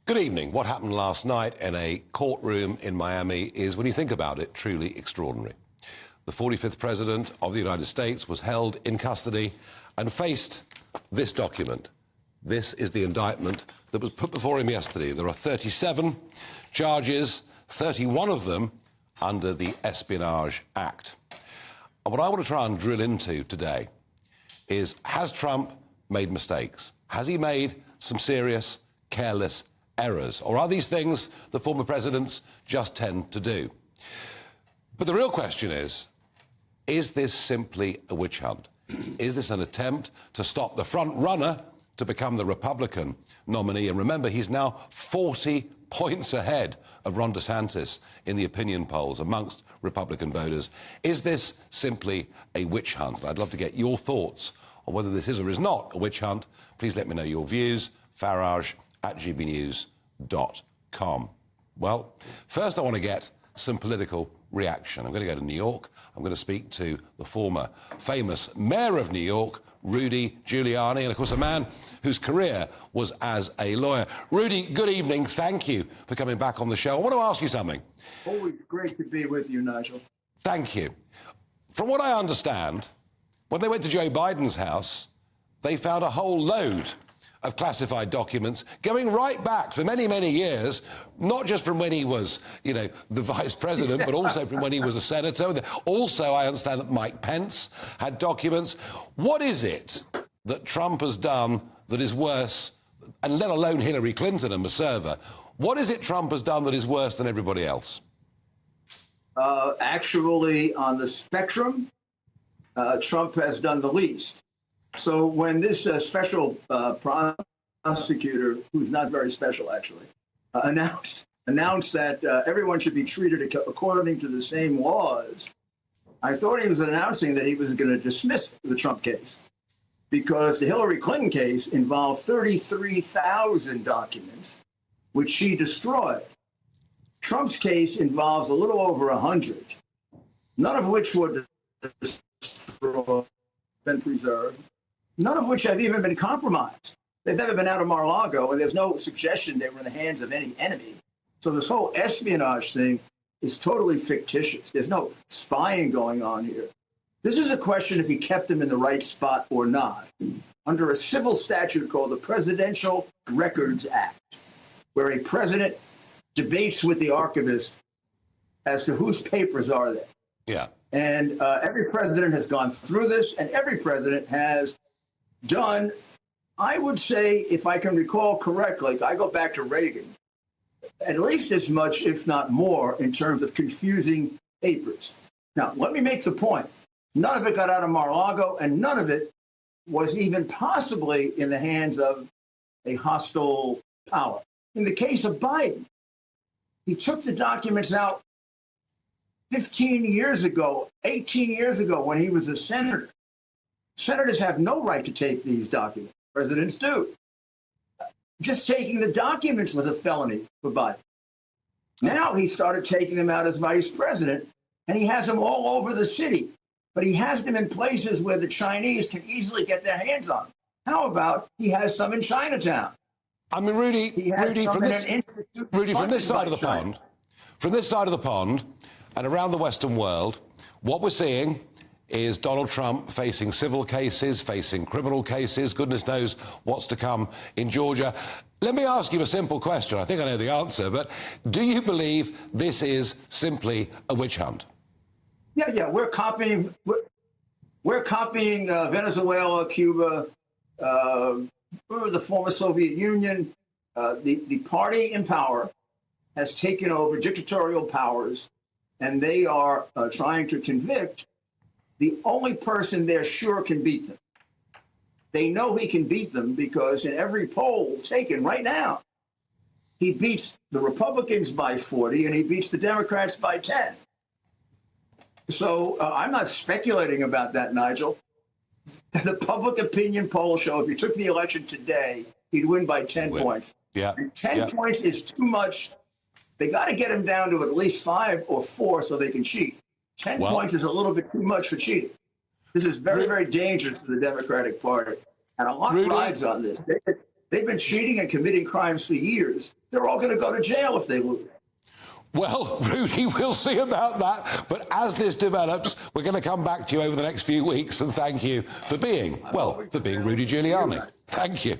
Good evening. What happened last night in a courtroom in Miami is, when you think about it, truly extraordinary. The 45th President of the United States was held in custody and faced this document. This is the indictment that was put before him yesterday. There are 37 charges, 31 of them under the Espionage Act. And what I want to try and drill into today is, has Trump made mistakes? Has he made some serious, careless errors? Or are these things that former presidents just tend to do? But the real question is this simply a witch hunt? Is this an attempt to stop the front runner to become the Republican nominee? And remember, he's now 40 points ahead of Ron DeSantis in the opinion polls amongst Republican voters. Is this simply a witch hunt? And I'd love to get your thoughts on whether this is or is not a witch hunt. Please let me know your views. Farage@gbnews.com. Well, first I want to get some political reaction. I'm going to go to New York. I'm going to speak to the former famous mayor of New York, Rudy Giuliani, and of course a man whose career was as a lawyer. Rudy, good evening. Thank you for coming back on the show. I want to ask you something. Always great to be with you, Nigel. Thank you. From what I understand, when they went to Joe Biden's house, they found a whole load of classified documents going right back for many, many years, not just from when he was, the vice president, but also from when he was a senator. Also, I understand that Mike Pence had documents. What is it that Trump has done that is worse, and let alone Hillary Clinton and Maserva? What is it Trump has done that is worse than everybody else? Actually, on the spectrum, Trump has done the least. So when this special prosecutor, who's not very special actually, announced that everyone should be treated according to the same laws, I thought he was announcing that he was going to dismiss the Trump case, because the Hillary Clinton case involved 33,000 documents, which she destroyed. Trump's case involves a little over 100, none of which were destroyed, been preserved, none of which have even been compromised. They've never been out of Mar-a-Lago, and there's no suggestion they were in the hands of any enemy. So this whole espionage thing is totally fictitious. There's no spying going on here. This is a question if he kept them in the right spot or not, under a civil statute called the Presidential Records Act, where a president debates with the archivist as to whose papers are they. Yeah. And every president has gone through this, and every president has done, I would say, if I can recall correctly, I go back to Reagan, at least as much, if not more, in terms of confusing papers. Now, let me make the point. None of it got out of Mar-a-Lago, and none of it was even possibly in the hands of a hostile power. In the case of Biden, he took the documents out 15 years ago, 18 years ago, when he was a senator. Senators have no right to take these documents. Presidents do. Just taking the documents was a felony for Biden. Now he started taking them out as vice president, and he has them all over the city. But he has them in places where the Chinese can easily get their hands on them. How about he has some in Chinatown? I mean, Rudy, from this side of the pond, and around the Western world, what we're seeing is Donald Trump facing civil cases, facing criminal cases. Goodness knows what's to come in Georgia. Let me ask you a simple question. I think I know the answer, but do you believe this is simply a witch hunt? Yeah. We're copying Venezuela, Cuba, the former Soviet Union. The party in power has taken over dictatorial powers, and they are trying to convict the only person they're sure can beat them. They know he can beat them because in every poll taken right now, he beats the Republicans by 40 and he beats the Democrats by 10. So I'm not speculating about that, Nigel. The public opinion polls show if you took the election today, he'd win by 10 points. Yeah. And 10 points is too much. They got to get him down to at least 5 or 4 so they can cheat. 10 points is a little bit too much for cheating. This is very, very dangerous for the Democratic Party. And a lot rides on this. They've been cheating and committing crimes for years. They're all going to go to jail if they lose. Well, Rudy, we'll see about that. But as this develops, we're going to come back to you over the next few weeks. And thank you for being, well, for being Rudy Giuliani. Thank you.